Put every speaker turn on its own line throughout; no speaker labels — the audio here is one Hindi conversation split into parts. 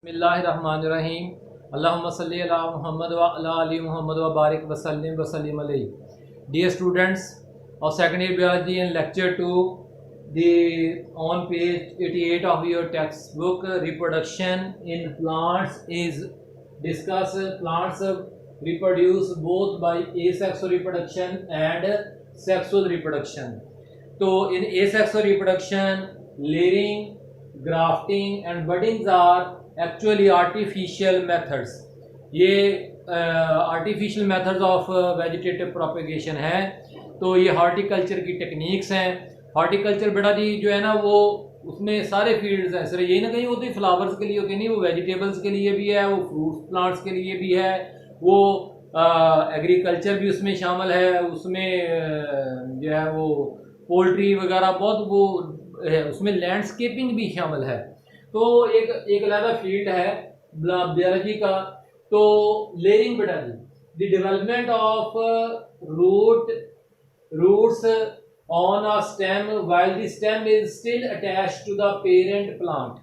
बिस्मिल्लाहिर्रहमानिर्रहीम अल्लाहुम्मा सल्ली अला मुहम्मद व अला आलि मुहम्मद व बारिक वसल्लिम अलैहि। Dear students of second year biology and lecture 2, the on page 88 of your textbook, reproduction in plants is discuss. Plants reproduce both by asexual reproduction and sexual reproduction. So in asexual reproduction, layering, grafting and buddings are actually artificial methods. ये artificial methods of vegetative propagation है। तो ये हॉर्टिकल्चर की टेक्निक्स हैं। हॉर्टिकल्चर बेटा जी जो है ना वो उसमें सारे फील्ड्स हैं। सर ये ना कहीं होती फ्लावर्स के लिए होती नहीं, वो वेजिटेबल्स के लिए भी है, वो फ्रूट प्लांट्स के लिए भी है, वो एग्रीकल्चर भी उसमें शामिल है, उसमें जो है वो पोल्ट्री वगैरह बहुत वो है, उसमें लैंडस्केपिंग भी शामिल है। तो एक अलग फील्ड है बायोलॉजी का। तो लेयरिंग बेटा जी, the development of roots on a stem while the stem is still attached to the parent plant.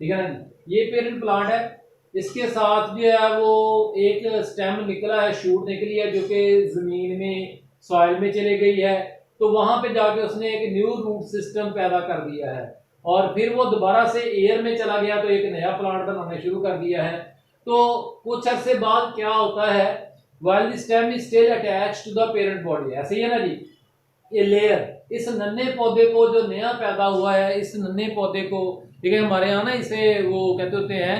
ठीक है ना, ये पेरेंट प्लांट है, इसके साथ जो है वो एक स्टेम निकला है, शूट निकली है जो कि जमीन में सॉइल में चली गई है। तो वहां पे जाके उसने एक न्यू रूट सिस्टम पैदा कर दिया है और फिर वो दोबारा से एयर में चला गया तो एक नया प्लांट बनाना शुरू कर दिया है। तो कुछ अरसे बाद क्या होता है, while the stem is still attached to the parent body, ऐसे ही है ना जी। ये लेयर, इस नन्हे पौधे को जो नया पैदा हुआ है, इस नन्हे पौधे को, ठीक है हमारे यहाँ ना इसे वो कहते होते हैं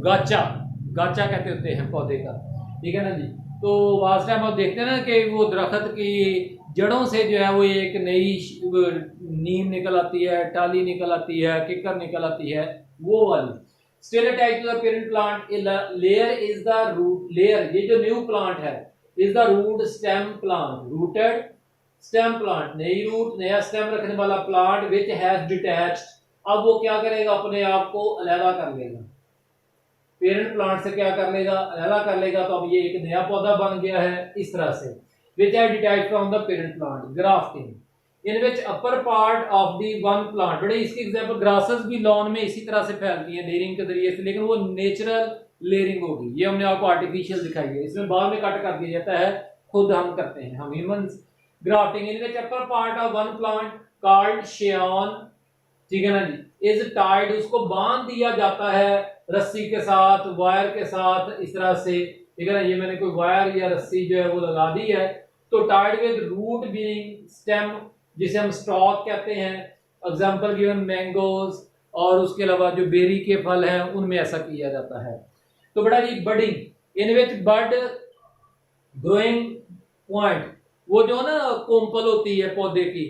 गाचा कहते होते हैं पौधे का, ठीक है ना जी। तो लास्ट टाइम आप देखते हैं ना कि वो दरख्त की जड़ों से जो है वो एक नई नीम निकल आती है, टाली निकल आती है, किकर निकल आती है, वो वाली। Still attached to the parent plant, layer is the root layer, ये जो न्यू प्लांट है is the root stem plant, rooted stem plant, नई रूट नया स्टेम रखने वाला प्लांट विच हैज डिटैच्ड। अब वो क्या करेगा, अपने आप को अलग कर लेगा, पेरेंट प्लांट से क्या कर लेगा, अलग कर लेगा। तो अब ये एक नया पौधा बन गया है इस तरह से, which are detached from the parent plant. Grafting, in which upper part of the one plant, बड़े इसके एग्जांपल ग्रासेस भी लॉन में इसी तरह से फैलती है लेयरिंग के जरिए से, लेकिन वो नेचुरल लेयरिंग होगी, ये हमने आपको आर्टिफिशियल दिखाई है। इसमें बाद में कट कर दिया जाता है, खुद हम करते हैं, हम humans. Grafting, in which upper part of one plant called scion, ठीक है ना जी, इज टाइड, उसको बांध दिया जाता है रस्सी के साथ, वायर के साथ, इस तरह से, ठीक है ना। ये मैंने कोई वायर या रस्सी जो है वो लगा दी है। तो tied with root being stem, जिसे हम स्टॉक कहते हैं, एग्जांपल गिवन मैंगोज, और उसके अलावा जो बेरी के फल हैं उनमें ऐसा किया जाता है। तो बेटा जी बडिंग, इन विच बड ग्रोइंग पॉइंट, वो जो ना कोम्पल होती है पौधे की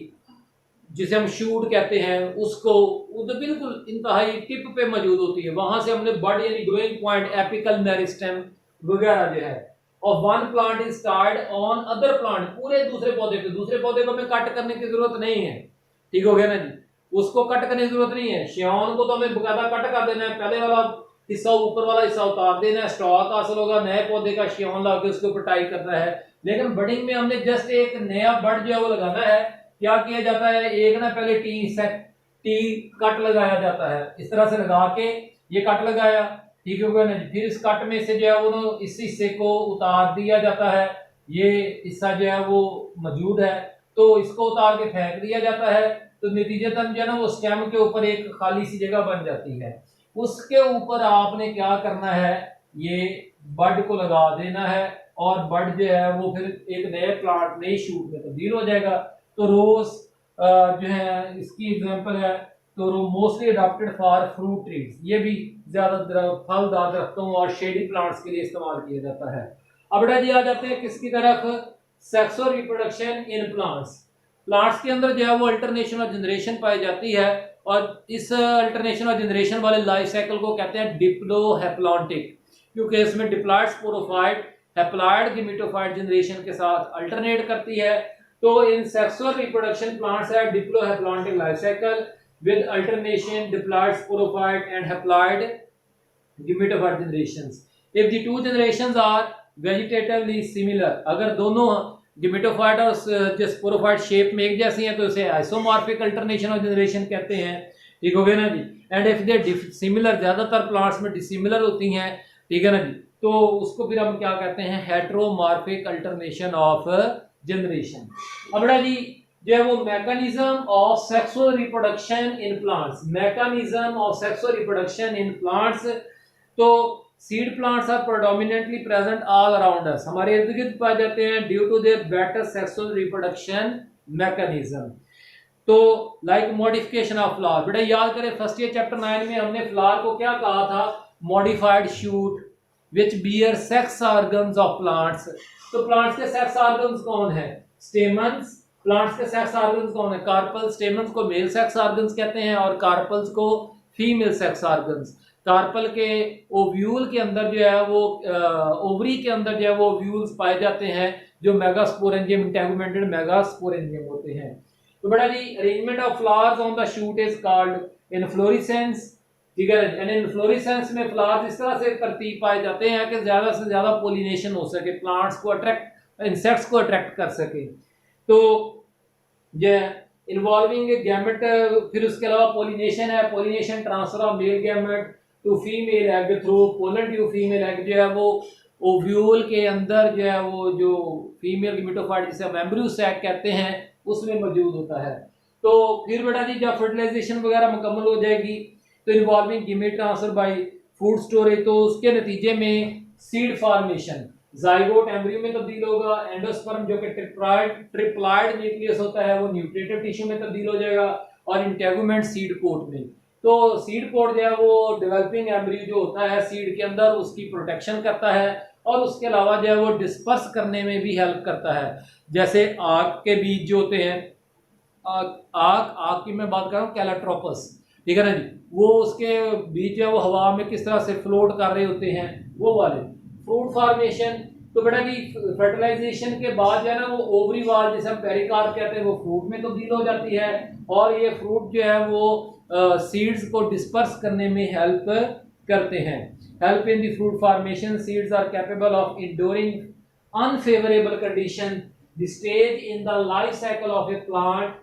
जिसे हम शूट कहते हैं, उसको वो तो बिल्कुल इंतहाई टिप पे मौजूद होती है, वहां से हमने बड यानी ग्रोइंग पॉइंट, एपिकल मेरिस्टेम वगैरह जो है, और one plant is tied on other plant, पूरे दूसरे पौधे को हमें कट करने की जरूरत नहीं है, ठीक हो गया ना जी, उसको कट करने की जरूरत नहीं है। शियॉन को तो हमें बकायदा कट कर देना है, पहले वाला हिस्सा ऊपर वाला हिस्सा उतार देना है, स्टॉक हासिल होगा, नए पौधे का शियॉन लाके उसके ऊपर टाई करना है। लेकिन बडिंग में हमने जस्ट एक नया बड जो है वो लगाना है। क्या किया जाता है, एक ना पहले टी कट लगाया जाता है, इस तरह से लगा के ये कट लगाया, ठीक है ना। फिर इस कट में से जो है वो इस हिस्से को उतार दिया जाता है, ये हिस्सा जो है वो मौजूद है तो इसको उतार के फेंक दिया जाता है। तो नतीजतन जो है ना वो स्टेम के ऊपर एक खाली सी जगह बन जाती है, उसके ऊपर आपने क्या करना है, ये बड को लगा देना है और बड जो है वो फिर एक नए प्लांट, नई शूट में तब्दील हो जाएगा। तो रोज जो है इसकी एग्जांपल है, तो mostly adopted for fruit trees, ये भी ज्यादा फलदार दरख्तों और शेडी प्लांट्स के लिए इस्तेमाल किया जाता है। अब बेटा जी आ जाते हैं किसकी तरफ, sexual reproduction in plants. Plants के अंदर जो है वो अल्टरनेशन और जनरेशन पाई जाती है, और इस अल्टरनेशन और जनरेशन वाले लाइफ साइकिल को कहते हैं डिप्लोहेप्लॉन्टिक, क्योंकि इसमें diploid sporophyte haploid gametophyte generation के साथ अल्टरनेट करती है। तो इन सेक्सुअल रिप्रोडक्शन प्लांट्स है diplohaplontic life cycle with alternation, diploid sporophyte and haploid gametophyte generations. If the two generations are vegetatively similar, अगर दोनों gametophyte और जो sporophyte शेप में एक जैसी हैं तो इसे आइसोमॉर्फिक अल्टरनेशन और जनरेशन कहते हैं, ठीक हो गया ना जी। एंड इफ दे सिमिलर, ज्यादातर प्लांट्स में डिसिमिलर होती हैं, ठीक है ना जी, तो उसको फिर हम क्या कहते हैं, हेट्रोमॉर्फिक अल्टरनेशन ऑफ जनरेशन। अब बेटा जी जो है वो mechanism of sexual reproduction in plants, mechanism of sexual reproduction in plants, तो seed plants are predominantly present all around us, हमारे इर्द गिर्द पाए जाते हैं due to their better sexual reproduction mechanism. तो लाइक मॉडिफिकेशन ऑफ फ्लावर, बेटा याद करें फर्स्ट ईयर चैप्टर 9 में हमने फ्लावर को क्या कहा था, modified shoot which bear sex organs of plants. तो प्लांट्स के सेक्स ऑर्गन्स कौन है, स्टेमन्स, प्लांट्स के सेक्स ऑर्गन्स कौन है, कार्पल, स्टेमन्स को मेल सेक्स ऑर्गन्स कहते हैं और कार्पल्स को फीमेल सेक्स ऑर्गन्स। कार्पल के ओव्यूल के अंदर जो है वो ओवरी के अंदर जो है वो ओव्यूल्स पाए जाते हैं जो मेगास्पोरेंजियम इंटेगुमेंटेड मेगास्पोरेंजियम होते हैं। तो बेटा जी arrangement of flowers on the shoot is called inflorescence, ठीक है। एंड इनफ्लोरेसेंस में फ्लावर्स इस तरह से तरतीब पाए जाते हैं कि ज्यादा से ज्यादा पोलिनेशन हो सके, प्लांट्स को अट्रैक्ट, इंसेक्ट्स को अट्रैक्ट कर सके। तो ये इन्वॉल्विंग गैमेट, फिर उसके अलावा पोलिनेशन है, pollination transfer of male gamete to female egg through pollen tube. Female egg जो है वो ओव्यूल के अंदर जो है वो जो फीमेल गैमेटोफाइट जिसे हम एम्ब्रियो सैक कहते हैं उसमें मौजूद होता है। तो फिर बेटा जी जब फर्टिलाइजेशन वगैरह मुकम्मल हो जाएगी तो involving gamete transfer by food storage, तो उसके नतीजे में सीड फॉर्मेशन, जाइगोट एम्ब्रियो में तब्दील होगा, एंडोस्पर्म जो कि ट्रिप्लॉइड न्यूक्लियस होता है वो न्यूट्रिटिव टिश्यू में तब्दील हो जाएगा, और इंटेगुमेंट सीड कोट में। तो सीड कोट जो है वो डेवलपिंग एम्ब्रियो जो होता है सीड के अंदर उसकी प्रोटेक्शन करता है, और उसके अलावा जो है वो डिस्पर्स करने में भी हेल्प करता है। जैसे आग के बीज जो होते हैं, आग की मैं बात कर रहा हूँ कैलाट्रोपस, ठीक है ना जी, वो उसके बीज जो है वो हवा में किस तरह से फ्लोट कर रहे होते हैं वो वाले। फ्रूट फॉर्मेशन, तो बेटा जी फर्टिलाइजेशन के बाद जो है ना वो ओवरी वाल जिसे हम पेरिकार्प कहते हैं वो फ्रूट में तब्दील हो जाती है, और ये फ्रूट जो है वो सीड्स को डिस्पर्स करने में हेल्प करते हैं। Help in the fruit formation, seeds are capable of enduring unfavourable condition, the stage in the life cycle of a plant,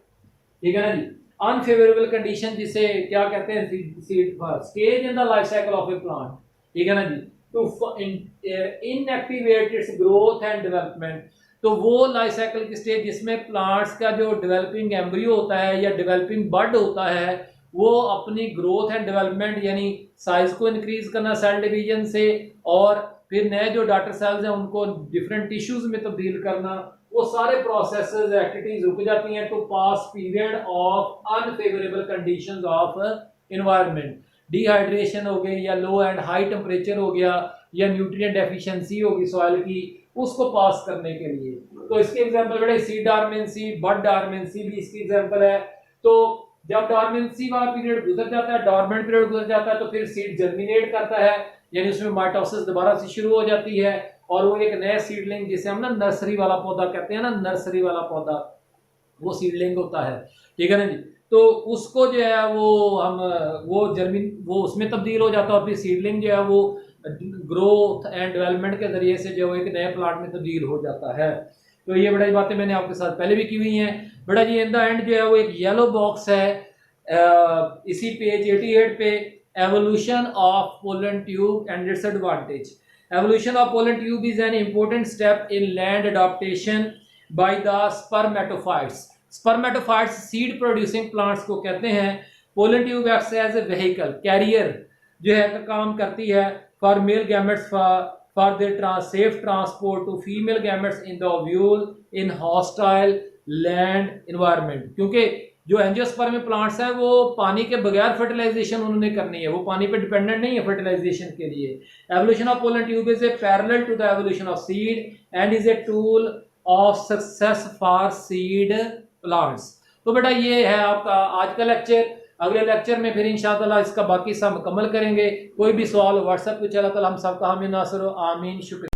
ठीक है ना जी। अनफेवरेबल कंडीशन जिसे क्या कहते हैं, seed stage in the life cycle of a plant, ठीक है ना जी, तो inactivate it's growth and development. तो वो लाइफ साइकिल की स्टेज जिसमें प्लांट्स का जो डेवलपिंग एम्ब्रियो होता है या डेवलपिंग बड होता है वो अपनी ग्रोथ एंड डेवलपमेंट यानी साइज को इंक्रीज करना सेल डिवीजन से, और फिर नए जो डॉटर सेल्स हैं उनको डिफरेंट टिश्यूज में तब्दील करना, वो सारे प्रोसेसेस एक्टिविटीज रुक जाती हैं to pass period of unfavourable conditions of environment. Dehydration हो गई या लो एंड हाई टेम्परेचर हो गया या न्यूट्रिएंट डेफिशिएंसी होगी सॉइल की, उसको पास करने के लिए। तो इसके एग्जांपल बेटे सीड डॉर्मेंसी, बड डॉर्मेंसी भी इसकी एग्जांपल है। तो जब डॉर्मेंसी वाला पीरियड गुजर जाता है, डॉर्मेंट पीरियड गुजर जाता है, तो फिर सीड जर्मिनेट करता है, यानी उसमें माइटोसिस दोबारा से शुरू हो जाती है, और वो एक नया सीडलिंग जिसे हम ना नर्सरी वाला पौधा कहते हैं ना, नर्सरी वाला पौधा वो सीडलिंग होता है, ठीक है ना जी। तो उसको जो है वो हम वो उसमें तब्दील हो जाता है, और फिर सीडलिंग जो है वो ग्रोथ एंड डेवलपमेंट के जरिए से जो एक नए प्लांट में तब्दील हो जाता है। तो ये बड़ी बातें मैंने आपके साथ पहले भी की हुई हैं। बेटा जी इन द एंड जो है वो एक येलो बॉक्स है इसी पेज 88 पे, evolution of pollen tube and its advantage. Evolution of pollen tube is an important step in land adaptation by the spermatophytes. Spermatophytes seed producing plants को कहते हैं। Pollen tube acts as a vehicle, carrier जो है का काम करती है for male gametes for their safe transport to female gametes in the ovule in hostile land environment. क्योंकि जो एंजियोस्पर्म प्लांट्स हैं वो पानी के बगैर फर्टिलाइजेशन उन्होंने करनी है, वो पानी पे डिपेंडेंट नहीं है फर्टिलाइजेशन के लिए। Evolution of pollen tube is a parallel to the evolution of seed and is a tool of success for seed plants. तो बेटा ये है आपका आज का लेक्चर। अगले लेक्चर में फिर इंशाअल्लाह इसका बाकी सब मुकम्मल करेंगे। कोई भी सवाल व्हाट्सएप पे चला तो हम सबका हामी नासर आमीन। शुक्रिया।